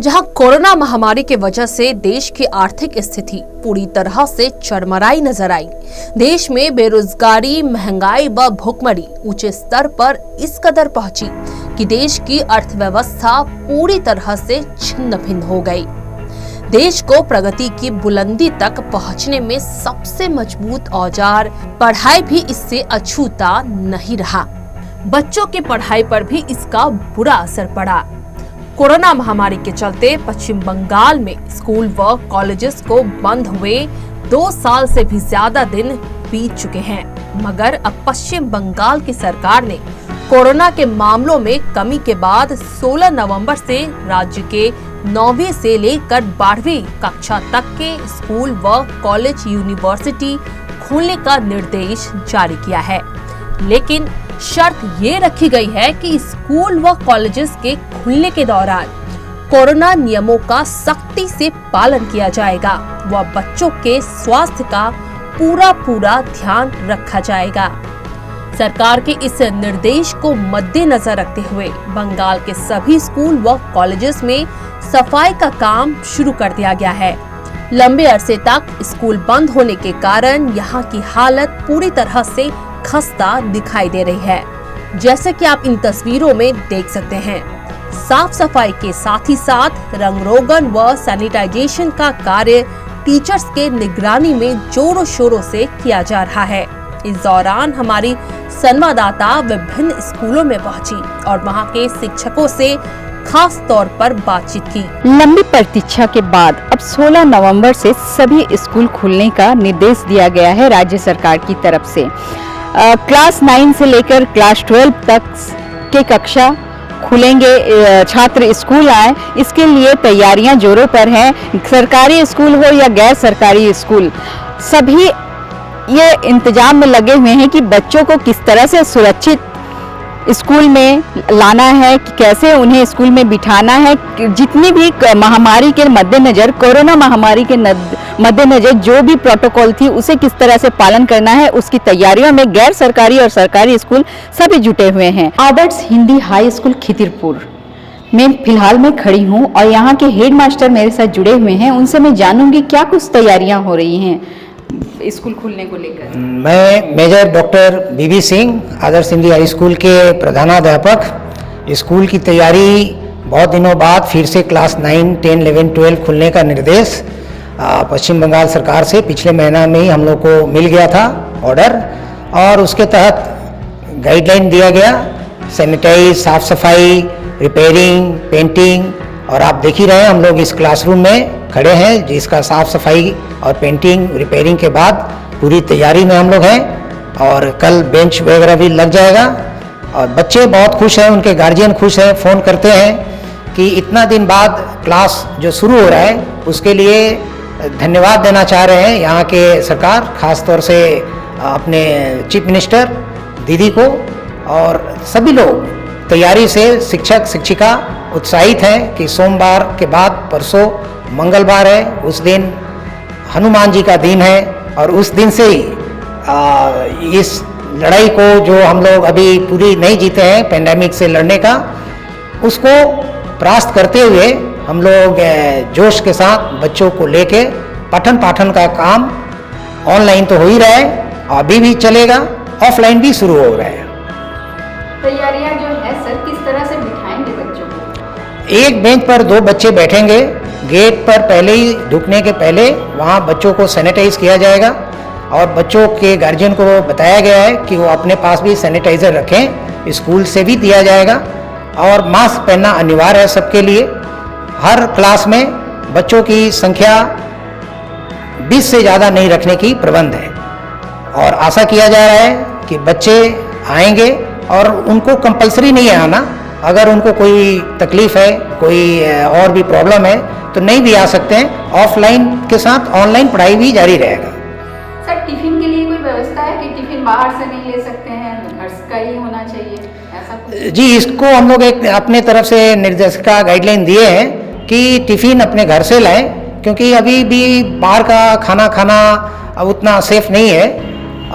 जहां कोरोना महामारी की वजह से देश की आर्थिक स्थिति पूरी तरह से चरमराई नजर आई। देश में बेरोजगारी, महंगाई व भुखमरी ऊंचे स्तर पर इस कदर पहुंची कि देश की अर्थव्यवस्था पूरी तरह से छिन्न भिन्न हो गई। देश को प्रगति की बुलंदी तक पहुंचने में सबसे मजबूत औजार पढ़ाई भी इससे अछूता नहीं रहा। बच्चों की पढ़ाई पर भी इसका बुरा असर पड़ा। कोरोना महामारी के चलते पश्चिम बंगाल में स्कूल व कॉलेजेस को बंद हुए 2 साल से भी ज्यादा दिन बीत चुके हैं, मगर अब पश्चिम बंगाल की सरकार ने कोरोना के मामलों में कमी के बाद 16 नवंबर से राज्य के 9वीं से लेकर 12वीं कक्षा तक के स्कूल व कॉलेज, यूनिवर्सिटी खोलने का निर्देश जारी किया है। लेकिन शर्त ये रखी गई है कि स्कूल व कॉलेजेस के खुलने के दौरान कोरोना नियमों का सख्ती से पालन किया जाएगा व बच्चों के स्वास्थ्य का पूरा ध्यान रखा जाएगा। सरकार के इस निर्देश को मद्देनजर रखते हुए बंगाल के सभी स्कूल व कॉलेजेस में सफाई का काम शुरू कर दिया गया है। लंबे अरसे तक स्कूल बंद होने के कारण यहाँ की हालत पूरी तरह से खस्ता दिखाई दे रही है। जैसे कि आप इन तस्वीरों में देख सकते हैं, साफ सफाई के साथ ही साथ रंग रोगन व सैनिटाइजेशन का कार्य टीचर्स के निगरानी में जोरों शोरों से किया जा रहा है। इस दौरान हमारी संवाददाता विभिन्न स्कूलों में पहुंची और वहां के शिक्षकों से खास तौर पर बातचीत की। लंबी प्रतीक्षा के बाद अब 16 नवंबर से सभी स्कूल खुलने का निर्देश दिया गया है राज्य सरकार की तरफ से। क्लास 9 से लेकर क्लास 12 तक के कक्षा खुलेंगे, छात्र स्कूल आए, इसके लिए तैयारियां जोरों पर हैं। सरकारी स्कूल हो या गैर सरकारी स्कूल, सभी ये इंतजाम में लगे हुए हैं कि बच्चों को किस तरह से सुरक्षित स्कूल में लाना है, कैसे उन्हें स्कूल में बिठाना है। जितनी भी महामारी के मद्देनजर, कोरोना महामारी के मद्देनजर जो भी प्रोटोकॉल थी उसे किस तरह से पालन करना है, उसकी तैयारियों में गैर सरकारी और सरकारी स्कूल सभी जुटे हुए हैं। आदर्श हिंदी हाई स्कूल खिदिरपुर में फिलहाल मैं खड़ी हूँ और यहाँ के हेड मास्टर मेरे साथ जुड़े हुए हैं। उनसे मैं जानूंगी क्या कुछ तैयारियाँ हो रही हैं स्कूल खुलने को लेकर। मैं मेजर डॉक्टर बीबी सिंह, आदर्श हिंदी हाई स्कूल के प्रधानाध्यापक। स्कूल की तैयारी बहुत दिनों बाद फिर से क्लास 9, 10, 11, 12 खुलने का निर्देश पश्चिम बंगाल सरकार से पिछले महीना में ही हम लोग को मिल गया था ऑर्डर, और उसके तहत गाइडलाइन दिया गया। सैनिटाइज, साफ सफाई, रिपेयरिंग, पेंटिंग, और आप देख ही रहे हैं हम लोग इस क्लासरूम में खड़े हैं जिसका साफ सफाई और पेंटिंग, रिपेयरिंग के बाद पूरी तैयारी में हम लोग हैं। और कल बेंच वगैरह भी लग जाएगा और बच्चे बहुत खुश हैं, उनके गार्जियन खुश हैं, फ़ोन करते हैं कि इतना दिन बाद क्लास जो शुरू हो रहा है उसके लिए धन्यवाद देना चाह रहे हैं यहाँ के सरकार, खास तौर से अपने चीफ मिनिस्टर दीदी को। और सभी लोग तैयारी से, शिक्षक शिक्षिका उत्साहित हैं कि सोमवार के बाद परसों मंगलवार है, उस दिन हनुमान जी का दिन है और उस दिन से ही इस लड़ाई को जो हम लोग अभी पूरी नहीं जीते हैं पेंडेमिक से लड़ने का, उसको परास्त करते हुए हम लोग जोश के साथ बच्चों को लेके पठन पाठन का काम ऑनलाइन तो हो ही रहा है, अभी भी चलेगा, ऑफलाइन भी शुरू हो रहा है। तैयारियां जो है सर, किस तरह से बिठाएंगे बच्चों को? एक बेंच पर 2 बच्चे बैठेंगे। गेट पर पहले ही ढुकने के पहले वहाँ बच्चों को सैनिटाइज किया जाएगा और बच्चों के गार्जियन को बताया गया है कि वो अपने पास भी सैनिटाइजर रखें, स्कूल से भी दिया जाएगा। और मास्क पहनना अनिवार्य है सबके लिए। हर क्लास में बच्चों की संख्या 20 से ज़्यादा नहीं रखने की प्रबंध है और आशा किया जा रहा है कि बच्चे आएंगे और उनको कंपलसरी नहीं है आना। अगर उनको कोई तकलीफ है, कोई और भी प्रॉब्लम है तो नहीं भी आ सकते हैं। ऑफलाइन के साथ ऑनलाइन पढ़ाई भी जारी रहेगा। सर, टिफिन के लिए कोई व्यवस्था है कि टिफिन बाहर से नहीं ले सकते हैं, घर का ही होना चाहिए, ऐसा कुछ? जी, इसको हम लोग एक अपने तरफ से निर्देशिका गाइडलाइन दिए हैं कि टिफिन अपने घर से लाएं, क्योंकि अभी भी बाहर का खाना खाना उतना सेफ नहीं है।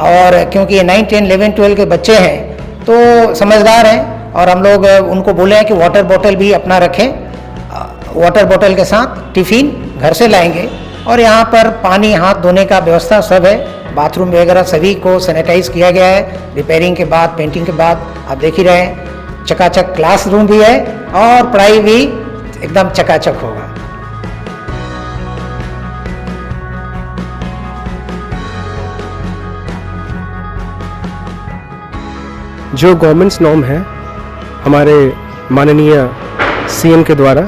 और क्योंकि 9, 10, 11, 12 के बच्चे हैं तो समझदार हैं और हम लोग उनको बोले हैं कि वाटर बॉटल भी अपना रखें। वाटर बोतल के साथ टिफ़िन घर से लाएंगे और यहाँ पर पानी हाथ धोने का व्यवस्था सब है। बाथरूम वगैरह सभी को सैनिटाइज किया गया है। रिपेयरिंग के बाद, पेंटिंग के बाद आप देख ही रहे हैं, चकाचक क्लासरूम भी है और पढ़ाई भी एकदम चकाचक होगा। जो गवर्नमेंट्स नॉर्म है हमारे माननीय सीएम के द्वारा,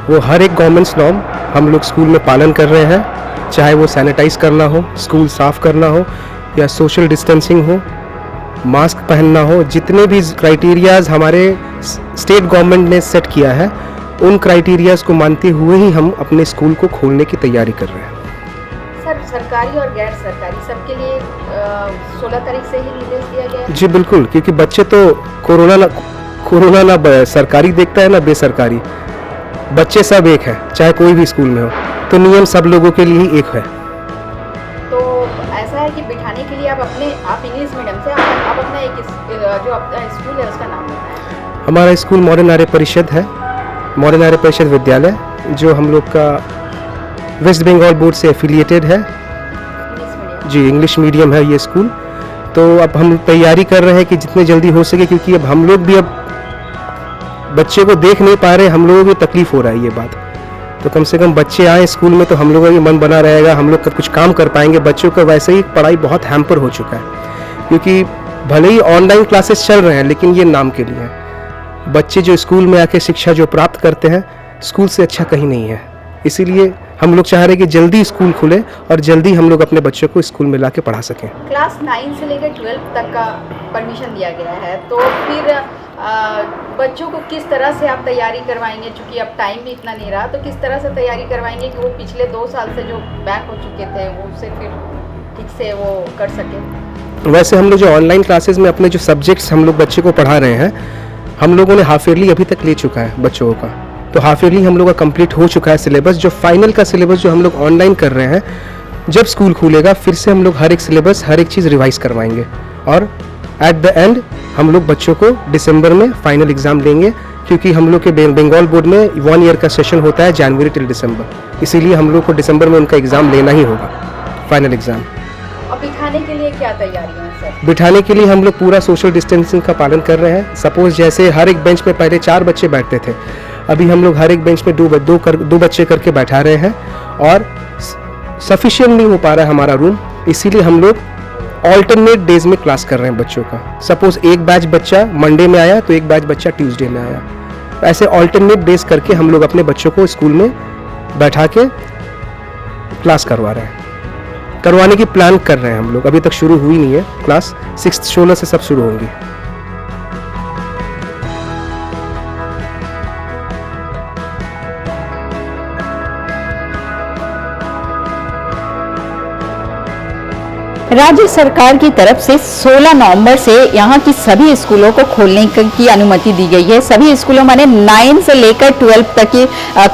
वो हर एक गवर्नमेंट्स नॉर्म हम लोग स्कूल में पालन कर रहे हैं, चाहे वो सैनिटाइज करना हो, स्कूल साफ करना हो या सोशल डिस्टेंसिंग हो, मास्क पहनना हो, जितने भी क्राइटेरियाज हमारे स्टेट गवर्नमेंट ने सेट किया है उन क्राइटेरियाज को मानते हुए ही हम अपने स्कूल को खोलने की तैयारी कर रहे हैं। सर, सरकारी और गैर सरकारी सबके लिए 16 तारीख से ही निर्देश दिया गया है? जी बिल्कुल, क्योंकि बच्चे तो कोरोना ना सरकारी देखता है ना बेसरकारी, बच्चे सब एक है, चाहे कोई भी स्कूल में हो, तो नियम सब लोगों के लिए ही एक है। तो ऐसा है कि बिठाने के लिए आप इंग्लिश मीडियम से आप अपना एक जो अपना स्कूल है उसका नाम बताएं। हमारा स्कूल मॉडर्न आर्य परिषद है, मॉडर्न आर्य परिषद विद्यालय, जो हम लोग का वेस्ट बंगाल बोर्ड से एफिलिएटेड है। जी, इंग्लिश मीडियम है ये स्कूल। तो अब हम तैयारी कर रहे हैं कि जितने जल्दी हो सके, क्योंकि अब हम लोग भी अब बच्चे को देख नहीं पा रहे, हम लोगों को तकलीफ हो रहा है ये बात। तो कम से कम बच्चे आए स्कूल में तो हम लोगों का भी मन बना रहेगा, हम लोग कुछ काम कर पाएंगे। बच्चों का वैसे ही पढ़ाई बहुत हैम्पर हो चुका है, क्योंकि भले ही ऑनलाइन क्लासेस चल रहे हैं लेकिन ये नाम के लिए है। बच्चे जो स्कूल में आके शिक्षा जो प्राप्त करते हैं स्कूल से अच्छा कहीं नहीं है। इसीलिए हम लोग चाह रहे हैं कि जल्दी स्कूल खुले और जल्दी हम लोग अपने बच्चों को स्कूल में ला के पढ़ा सकें। क्लास 9 से लेकर 12 तक का परमिशन दिया गया है, तो फिर बच्चों को किस तरह से आप तैयारी करवाएंगे? चूँकि अब टाइम भी इतना नहीं रहा, तो किस तरह से तैयारी करवाएंगे कि वो पिछले 2 साल से जो बैक हो चुके थे वो उससे फिर ठीक से वो कर सके? वैसे हम लोग जो ऑनलाइन क्लासेस में अपने जो सब्जेक्ट्स हम लोग बच्चे को पढ़ा रहे हैं, हम लोगों ने हाफ ईयरली अभी तक ले चुका है बच्चों का। तो हाफ ईयरली हम लोग का कंप्लीट हो चुका है सिलेबस। जो फाइनल का सिलेबस जो हम लोग ऑनलाइन कर रहे हैं, जब स्कूल खुलेगा फिर से हम लोग हर एक सिलेबस, हर एक चीज़ रिवाइज करवाएंगे और एट द एंड हम लोग बच्चों को दिसंबर में फाइनल एग्ज़ाम देंगे, क्योंकि हम लोग के बंगाल बोर्ड में 1 ईयर का सेशन होता है जनवरी टिल दिसंबर। इसीलिए हम लोग को दिसंबर में उनका एग्ज़ाम लेना ही होगा, फाइनल एग्ज़ाम। और बिठाने के लिए क्या तैयारियां हैं सर? बिठाने के लिए हम लोग पूरा सोशल डिस्टेंसिंग का पालन कर रहे हैं। सपोज जैसे हर एक बेंच पे पहले 4 बच्चे बैठते थे, अभी हम लोग हर एक बेंच में 2 बच्चे करके बैठा रहे हैं और सफिशिएंट नहीं हो पा रहा है हमारा रूम, इसीलिए हम लोग ऑल्टरनेट डेज में क्लास कर रहे हैं बच्चों का। सपोज एक बैच बच्चा मंडे में आया तो एक बैच बच्चा ट्यूसडे में आया, ऐसे ऑल्टरनेट डेज करके हम लोग अपने बच्चों को स्कूल में बैठा के क्लास करवा रहे हैं, करवाने की प्लान कर रहे हैं हम लोग। अभी तक शुरू हुई नहीं है क्लास, 16 से सब शुरू होंगी। राज्य सरकार की तरफ से 16 नवंबर से यहाँ की सभी स्कूलों को खोलने की अनुमति दी गई है। सभी स्कूलों में 9 से लेकर 12 तक की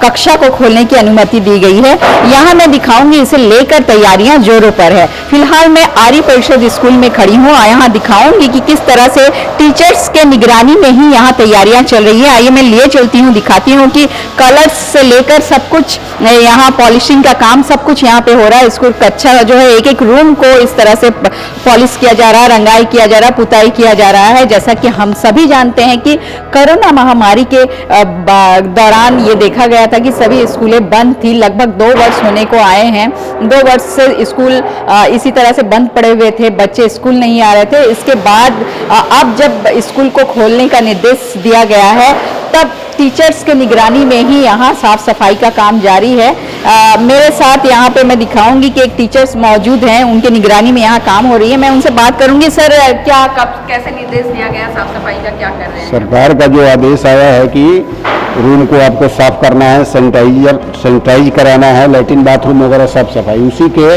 कक्षा को खोलने की अनुमति दी गई है। यहाँ मैं दिखाऊंगी, इसे लेकर तैयारियां जोरों पर है। फिलहाल मैं आर्य परिषद स्कूल में खड़ी हूँ, यहाँ दिखाऊंगी कि किस तरह से टीचर्स के निगरानी में ही यहाँ तैयारियां चल रही है। आइए मैं लिए चलती हूँ, दिखाती हूँ कि कलर्स से लेकर सब कुछ यहाँ, पॉलिशिंग का काम सब कुछ यहाँ पे हो रहा है। स्कूल कक्षा जो है, एक एक रूम को इस तरह से पॉलिश किया जा रहा है, रंगाई किया जा रहा है, पुताई किया जा रहा है। जैसा कि हम सभी जानते हैं कि कोरोना महामारी के दौरान ये देखा गया था कि सभी स्कूलें बंद थी। लगभग 2 वर्ष होने को आए हैं, 2 वर्ष से स्कूल इसी तरह से बंद पड़े हुए थे, बच्चे स्कूल नहीं आ रहे थे। इसके बाद अब जब स्कूल को खोलने का निर्देश दिया गया है, तब टीचर्स के निगरानी में ही यहाँ साफ सफाई का काम जारी है। मेरे साथ यहाँ पे मैं दिखाऊंगी कि एक टीचर्स मौजूद हैं, उनके निगरानी में यहाँ काम हो रही है। मैं उनसे बात करूंगी। सर, क्या कब कैसे निर्देश दिया गया साफ सफाई का, क्या कर रहे हैं? सरकार का जो आदेश आया है कि रूम को आपको साफ करना है, सैनिटाइज कराना है, लैट्रिन बाथरूम वगैरह साफ सफाई, उसी के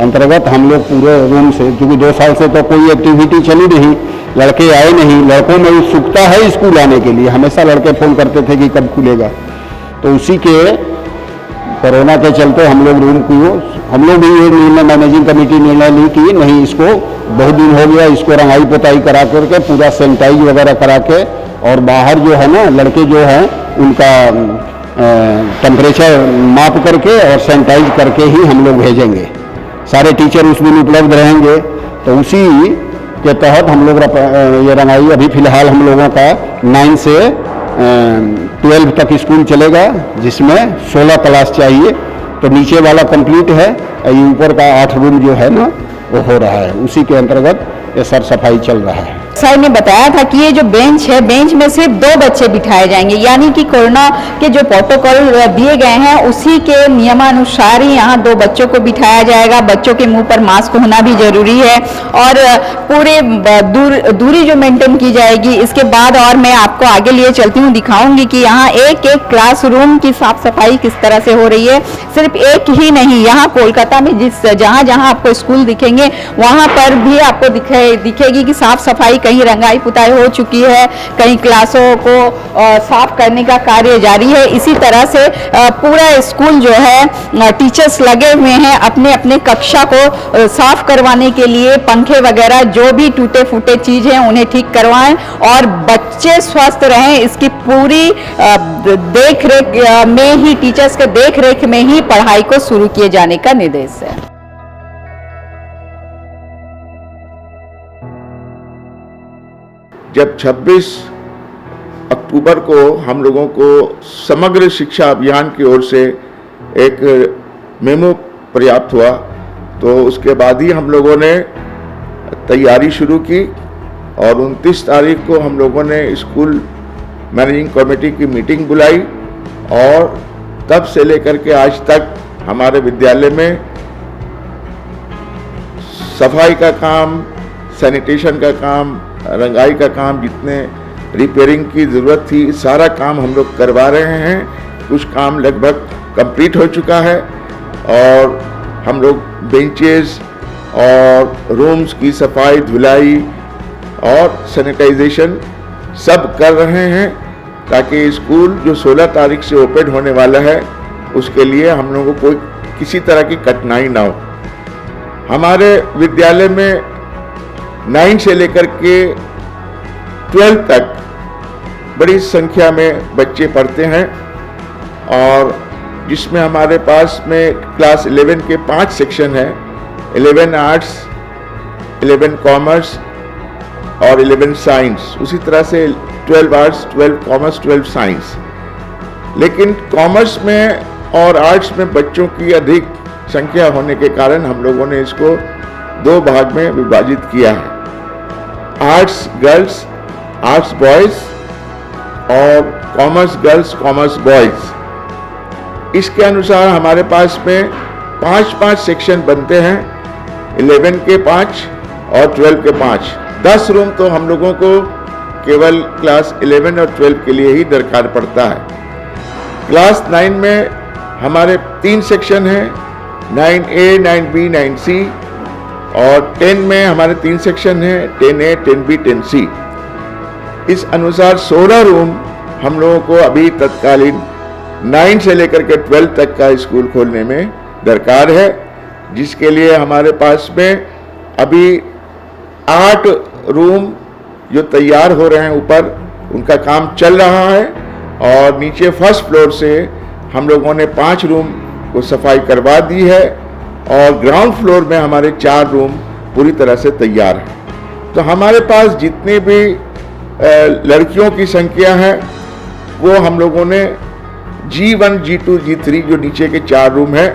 अंतर्गत हम लोग पूरे रूम से, क्योंकि 2 साल से तो कोई एक्टिविटी चली नहीं, लड़के आए नहीं, लड़कों में उत्सुकता है स्कूल आने के लिए, हमेशा लड़के फ़ोन करते थे कि कब खुलेगा। तो उसी के कोरोना के चलते हम लोग भी ये निर्णय, मैनेजिंग कमेटी निर्णय ली कि नहीं, इसको बहुत दिन हो गया, इसको रंगाई पोताई करा करके पूरा सैनिटाइज वगैरह करा के, और बाहर जो है ना लड़के जो हैं उनका टेम्परेचर माप करके और सैनिटाइज करके ही हम लोग भेजेंगे। सारे टीचर उस दिन उपलब्ध रहेंगे। तो उसी के तहत हम लोग ये रंगाई अभी फ़िलहाल हम लोगों का 9 से 12 तक स्कूल चलेगा, जिसमें 16 क्लास चाहिए। तो नीचे वाला कंप्लीट है, ये ऊपर का 8 रूम जो है ना वो हो रहा है, उसी के अंतर्गत ये सर सफाई चल रहा है। सर ने बताया था कि ये जो बेंच है, बेंच में सिर्फ 2 बच्चे बिठाए जाएंगे, यानी कि कोरोना के जो प्रोटोकॉल दिए गए हैं उसी के नियमानुसार ही यहाँ 2 बच्चों को बिठाया जाएगा। बच्चों के मुंह पर मास्क होना भी जरूरी है और पूरे दूरी जो मेंटेन की जाएगी। इसके बाद और मैं आपको आगे लिए चलती हूँ, दिखाऊंगी कि यहाँ एक एक क्लासरूम की साफ सफाई किस तरह से हो रही है। सिर्फ एक ही नहीं, यहाँ कोलकाता में जहाँ जहाँ आपको स्कूल दिखेंगे वहाँ पर भी आपको दिखेगी कि साफ सफाई, कहीं रंगाई पुताई हो चुकी है, कहीं क्लासों को साफ करने का कार्य जारी है। इसी तरह से पूरा स्कूल जो है टीचर्स लगे हुए हैं अपने अपने कक्षा को साफ करवाने के लिए। पंखे वगैरह जो भी टूटे फूटे चीज हैं उन्हें ठीक करवाएं और बच्चे स्वस्थ रहें, इसकी पूरी देख रेख में ही, टीचर्स के देख रेख में ही पढ़ाई को शुरू किए जाने का निर्देश है। जब 26 अक्टूबर को हम लोगों को समग्र शिक्षा अभियान की ओर से एक मेमो प्राप्त हुआ, तो उसके बाद ही हम लोगों ने तैयारी शुरू की और 29 तारीख को हम लोगों ने स्कूल मैनेजिंग कमेटी की मीटिंग बुलाई और तब से लेकर के आज तक हमारे विद्यालय में सफाई का काम, सैनिटेशन का काम, रंगाई का काम, जितने रिपेयरिंग की ज़रूरत थी सारा काम हम लोग करवा रहे हैं। कुछ काम लगभग कंप्लीट हो चुका है और हम लोग बेंचेस और रूम्स की सफाई, धुलाई और सैनिटाइजेशन सब कर रहे हैं ताकि स्कूल जो 16 तारीख से ओपन होने वाला है उसके लिए हम लोगों को कोई किसी तरह की कठिनाई ना हो। हमारे विद्यालय में 9 से लेकर के 12 तक बड़ी संख्या में बच्चे पढ़ते हैं और जिसमें हमारे पास में क्लास 11 के 5 सेक्शन हैं, 11 आर्ट्स, 11 कॉमर्स और 11 साइंस। उसी तरह से 12 आर्ट्स, 12 कॉमर्स, 12 साइंस। लेकिन कॉमर्स में और आर्ट्स में बच्चों की अधिक संख्या होने के कारण हम लोगों ने इसको 2 भाग में विभाजित किया है, आर्ट्स गर्ल्स, आर्ट्स बॉयज और कॉमर्स गर्ल्स, कॉमर्स बॉयज। इसके अनुसार हमारे पास में 5-5 सेक्शन बनते हैं, 11 के 5 और 12 के 5। 10 रूम तो हम लोगों को केवल क्लास 11 और 12 के लिए ही दरकार पड़ता है। क्लास 9 में हमारे 3 सेक्शन हैं, 9A, 9B, 9C और 10 में हमारे 3 सेक्शन हैं, 10A, 10B, 10C। इस अनुसार 16 रूम हम लोगों को अभी तत्कालीन 9 से लेकर के 12 तक का स्कूल खोलने में दरकार है, जिसके लिए हमारे पास में अभी 8 रूम जो तैयार हो रहे हैं ऊपर, उनका काम चल रहा है और नीचे फर्स्ट फ्लोर से हम लोगों ने 5 रूम को सफाई करवा दी है और ग्राउंड फ्लोर में हमारे 4 रूम पूरी तरह से तैयार हैं। तो हमारे पास जितने भी लड़कियों की संख्या है वो हम लोगों ने G1, G2, G3 जो नीचे के 4 रूम है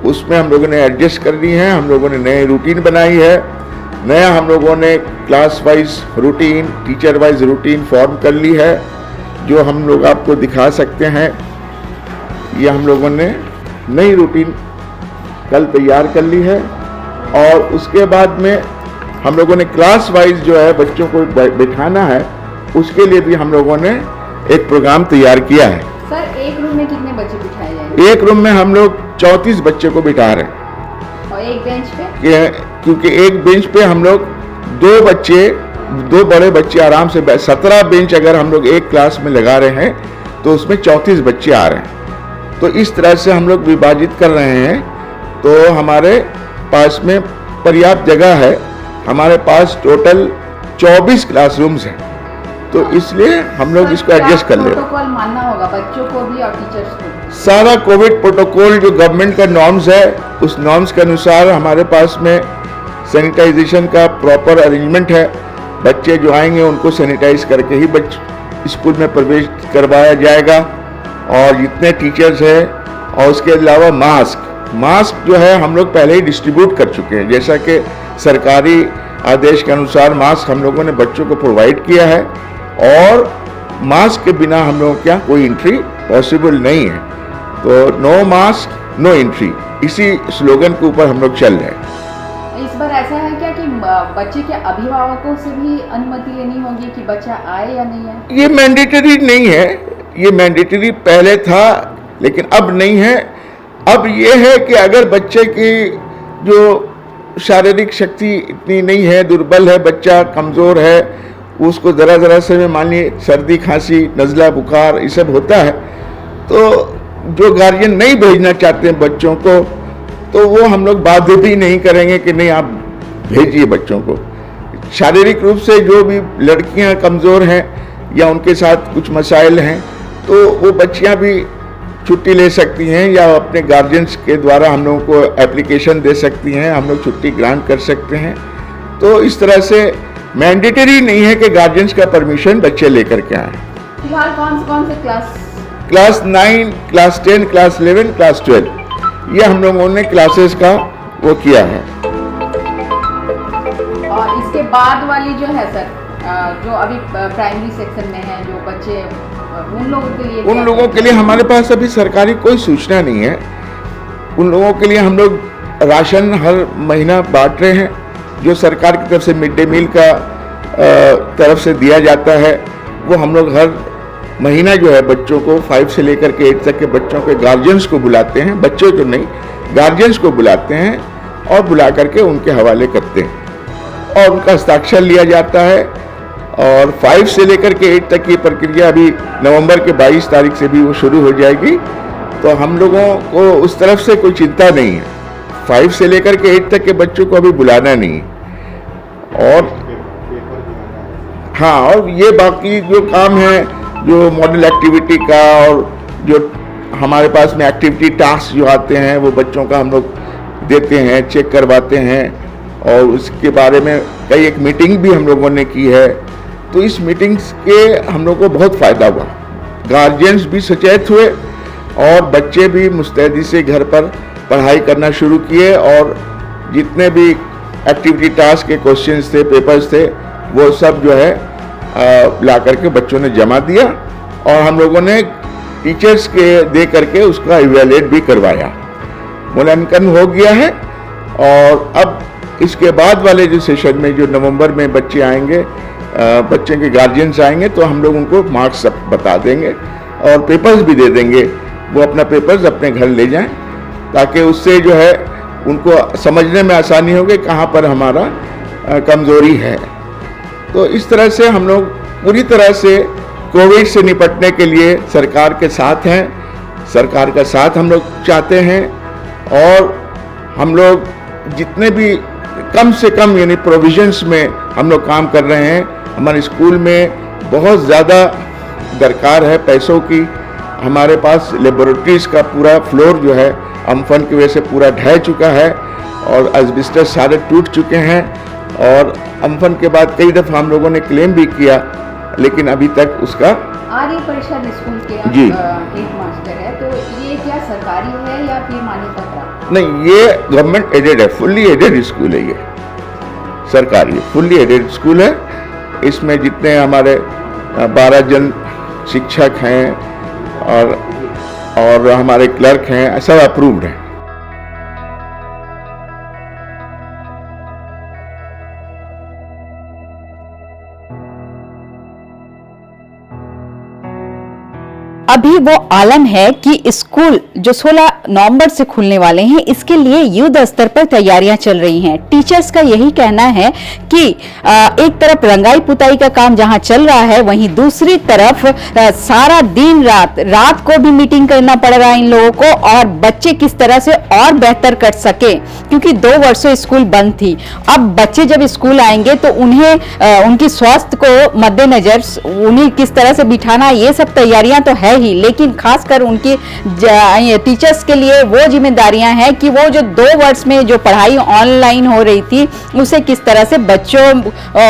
उसमें हम लोगों ने एडजस्ट कर ली हैं। हम लोगों ने नए रूटीन बनाई है, नया हम लोगों ने class wise routine, teacher wise routine form कर ली है, जो हम लोग आपको दिखा सकते हैं। ये हम लोगों ने नई रूटीन कल तैयार कर ली है और उसके बाद में हम लोगों ने क्लास वाइज जो है बच्चों को बिठाना है, उसके लिए भी हम लोगों ने एक प्रोग्राम तैयार किया है। सर, एक रूम में कितने बच्चे बिठाए जाएंगे? एक रूम में हम लोग 34 बच्चे को बिठा रहे हैं और एक बेंच पे, क्योंकि एक बेंच पे हम लोग 2 बड़े बच्चे आराम से 17 बेंच अगर हम लोग एक क्लास में लगा रहे हैं तो उसमें 34 बच्चे आ रहे हैं। तो इस तरह से हम लोग विभाजित कर रहे हैं, तो हमारे पास में पर्याप्त जगह है। हमारे पास टोटल 24 क्लासरूम्स हैं तो इसलिए हम लोग इसको एडजस्ट कर ले रहे हैं। प्रोटोकॉल मानना होगा बच्चों को भी और टीचर्स को भी। सारा कोविड प्रोटोकॉल जो गवर्नमेंट का नॉर्म्स है, उस नॉर्म्स के अनुसार हमारे पास में सैनिटाइजेशन का प्रॉपर अरेंजमेंट है। बच्चे जो आएंगे उनको सैनिटाइज करके ही स्कूल में प्रवेश करवाया जाएगा। और जितने टीचर्स हैं, और उसके अलावा मास्क जो है हम लोग पहले ही डिस्ट्रीब्यूट कर चुके हैं। जैसा कि सरकारी आदेश के अनुसार मास्क हम लोगों ने बच्चों को प्रोवाइड किया है, और मास्क के बिना हम लोगों के यहाँ कोई एंट्री पॉसिबल नहीं है। तो नो मास्क नो एंट्री, इसी स्लोगन के ऊपर हम लोग चल रहे हैं। इस बार ऐसा है क्या कि बच्चे के अभिभावकों से भी अनुमति लेनी होगी कि बच्चा आए या नहीं आए? ये मैंडेटरी नहीं है, ये मैंडेटरी पहले था लेकिन अब नहीं है। अब ये है कि अगर बच्चे की जो शारीरिक शक्ति इतनी नहीं है, दुर्बल है, बच्चा कमज़ोर है, उसको ज़रा से में मान लीजिए सर्दी खांसी नज़ला बुखार ये सब होता है, तो जो गार्जियन नहीं भेजना चाहते हैं बच्चों को, तो वो हम लोग बाध्य भी नहीं करेंगे कि नहीं आप भेजिए बच्चों को। शारीरिक रूप से जो भी लड़कियां कमज़ोर हैं या उनके साथ कुछ मसाइल हैं, तो वो बच्चियां भी छुट्टी ले सकती हैं या अपने गार्जियंस के द्वारा हम लोगों को एप्लीकेशन दे सकती हैं, हम लोग छुट्टी ग्रांट कर सकते हैं। तो इस तरह से मैंडेटरी नहीं है कि गार्जियंस का परमिशन बच्चे लेकर के आए। फिलहाल कौन से क्लास 9, क्लास 10, क्लास 11, क्लास 12 ये हम लोगों ने क्लासेस का वो किया है। और इसके बाद वाली जो है सर, जो अभी प्राइमरी सेक्शन में है जो बच्चे, उन लोगों के लिए हमारे पास अभी सरकारी कोई सूचना नहीं है। उन लोगों के लिए हम लोग राशन हर महीना बांट रहे हैं, जो सरकार की तरफ से मिड डे मील का तरफ से दिया जाता है, वो हम लोग हर महीना जो है बच्चों को 5 से लेकर के 8 तक के बच्चों के गार्जियंस को बुलाते हैं, बच्चों को नहीं गार्जियंस को बुलाते हैं और बुला करके उनके हवाले करते हैं और उनका हस्ताक्षर लिया जाता है। और 5 से लेकर के 8 तक की प्रक्रिया अभी नवंबर के 22 तारीख से भी वो शुरू हो जाएगी। तो हम लोगों को उस तरफ से कोई चिंता नहीं है, 5 से लेकर के 8 तक के बच्चों को अभी बुलाना नहीं। और हाँ, और ये बाकी जो काम है, जो मॉडल एक्टिविटी का और जो हमारे पास में एक्टिविटी टास्क जो आते हैं, वो बच्चों का हम लोग देते हैं, चेक करवाते हैं, और उसके बारे में कई एक मीटिंग भी हम लोगों ने की है। तो इस मीटिंग्स के हम लोग को बहुत फ़ायदा हुआ, गार्जियंस भी सचेत हुए और बच्चे भी मुस्तैदी से घर पर पढ़ाई करना शुरू किए, और जितने भी एक्टिविटी टास्क के क्वेश्चंस थे, पेपर्स थे, वो सब जो है ला करके बच्चों ने जमा दिया, और हम लोगों ने टीचर्स के दे करके उसका इवैल्यूएट भी करवाया, मूल्यांकन हो गया है। और अब इसके बाद वाले जो सेशन में जो नवंबर में बच्चे आएंगे, बच्चे के गार्जियंस आएंगे, तो हम लोग उनको मार्क्स सब बता देंगे और पेपर्स भी दे देंगे। वो अपना पेपर्स अपने घर ले जाएं, ताकि उससे जो है उनको समझने में आसानी हो कि कहाँ पर हमारा कमज़ोरी है। तो इस तरह से हम लोग पूरी तरह से कोविड से निपटने के लिए सरकार के साथ हैं, सरकार का साथ हम लोग चाहते हैं, और हम लोग जितने भी कम से कम यानी प्रोविजंस में हम लोग काम कर रहे हैं। हमारे स्कूल में बहुत ज़्यादा दरकार है पैसों की। हमारे पास लेबोरेटरीज का पूरा फ्लोर जो है अम्फन की वजह से पूरा ढह चुका है, और एस्बेस्टर सारे टूट चुके हैं, और अम्फन के बाद कई दफ़ा हम लोगों ने क्लेम भी किया, लेकिन अभी तक उसका आर्य परिषद स्कूल के जी हेड मास्टर है, तो ये क्या सरकारी है या फिर मान्यता प्राप्त? नहीं, ये गवर्नमेंट एडेड है, फुल्ली एडेड स्कूल है, ये सरकारी फुल्ली एडेड स्कूल है। इसमें जितने हमारे 12 जन शिक्षक हैं और हमारे क्लर्क हैं, सब अप्रूव्ड हैं। अभी वो आलम है कि स्कूल जो 16 नवंबर से खुलने वाले हैं, इसके लिए युद्ध स्तर पर तैयारियां चल रही हैं। टीचर्स का यही कहना है कि एक तरफ रंगाई पुताई का काम जहां चल रहा है, वहीं दूसरी तरफ सारा दिन रात को भी मीटिंग करना पड़ रहा है इन लोगों को, और बच्चे किस तरह से और बेहतर कर सके, क्योंकि 2 वर्षों स्कूल बंद थी। अब बच्चे जब स्कूल आएंगे तो उन्हें उनकी स्वास्थ्य को मद्देनजर उन्हें किस तरह से बिठाना, ये सब तैयारियां तो है ही, लेकिन खासकर उनकी टीचर्स के लिए वो जिम्मेदारियां हैं कि वो जो 2 वर्ष में जो पढ़ाई ऑनलाइन हो रही थी, उसे किस तरह से बच्चों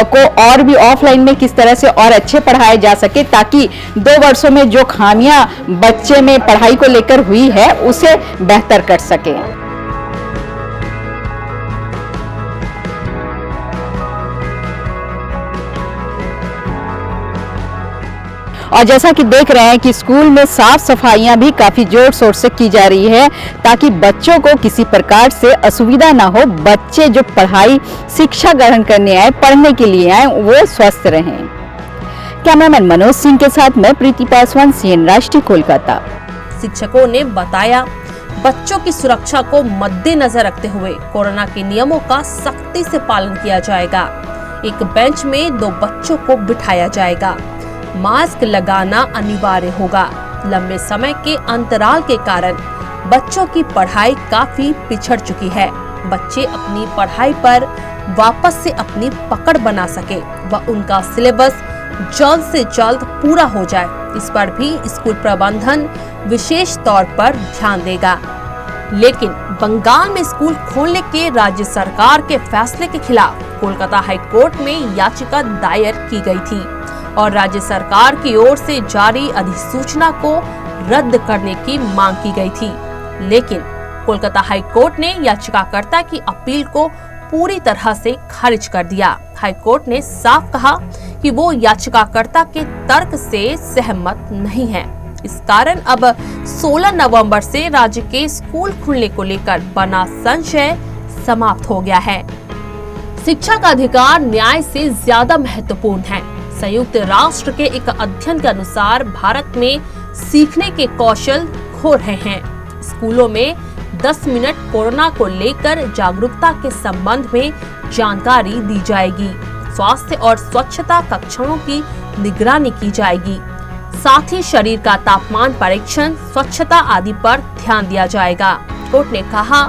को और भी ऑफलाइन में किस तरह से और अच्छे पढ़ाए जा सके, ताकि 2 वर्षों में जो खामियां बच्चे में पढ़ाई को लेकर हुई है उसे बेहतर कर सके। और जैसा कि देख रहे हैं कि स्कूल में साफ सफाइयां भी काफी जोर शोर से की जा रही है, ताकि बच्चों को किसी प्रकार से असुविधा ना हो। बच्चे जो पढ़ाई शिक्षा ग्रहण करने आए, पढ़ने के लिए आए, वो स्वस्थ रहें। कैमरामैन मनोज सिंह के साथ मैं प्रीति पासवान, सीएन राष्ट्रीय, कोलकाता। शिक्षकों ने बताया, बच्चों की सुरक्षा को मद्देनजर रखते हुए कोरोना के नियमों का सख्ती से पालन किया जाएगा। एक बेंच में 2 बच्चों को बिठाया जाएगा। मास्क लगाना अनिवार्य होगा। लंबे समय के अंतराल के कारण बच्चों की पढ़ाई काफी पिछड़ चुकी है। बच्चे अपनी पढ़ाई पर वापस से अपनी पकड़ बना सके व उनका सिलेबस जल्द से जल्द पूरा हो जाए, इस पर भी स्कूल प्रबंधन विशेष तौर पर ध्यान देगा। लेकिन बंगाल में स्कूल खोलने के राज्य सरकार के फैसले के खिलाफ कोलकाता हाई कोर्ट में याचिका दायर की गई थी और राज्य सरकार की ओर से जारी अधिसूचना को रद्द करने की मांग की गई थी। लेकिन कोलकाता हाई कोर्ट ने याचिकाकर्ता की अपील को पूरी तरह से खारिज कर दिया। हाई कोर्ट ने साफ कहा कि वो याचिकाकर्ता के तर्क से सहमत नहीं है। इस कारण अब 16 नवंबर से राज्य के स्कूल खुलने को लेकर बना संशय समाप्त हो गया है। शिक्षा का अधिकार न्याय से ज्यादा महत्वपूर्ण है। संयुक्त राष्ट्र के एक अध्ययन के अनुसार भारत में सीखने के कौशल खो रहे हैं। स्कूलों में 10 मिनट कोरोना को लेकर जागरूकता के संबंध में जानकारी दी जाएगी। स्वास्थ्य और स्वच्छता कक्षाओं की निगरानी की जाएगी। साथ ही शरीर का तापमान परीक्षण, स्वच्छता आदि पर ध्यान दिया जाएगा। कोर्ट ने कहा,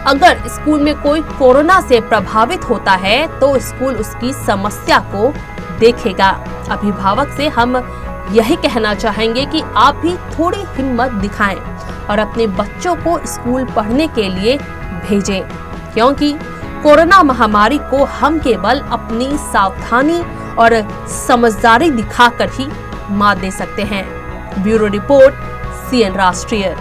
अगर स्कूल में कोई कोरोना से प्रभावित होता है तो स्कूल उसकी समस्या को देखेगा। अभिभावक से हम यही कहना चाहेंगे कि आप भी थोड़ी हिम्मत दिखाएं और अपने बच्चों को स्कूल पढ़ने के लिए भेजें, क्योंकि कोरोना महामारी को हम केवल अपनी सावधानी और समझदारी दिखाकर ही मात दे सकते हैं। ब्यूरो रिपोर्ट, सीएन राष्ट्रीय।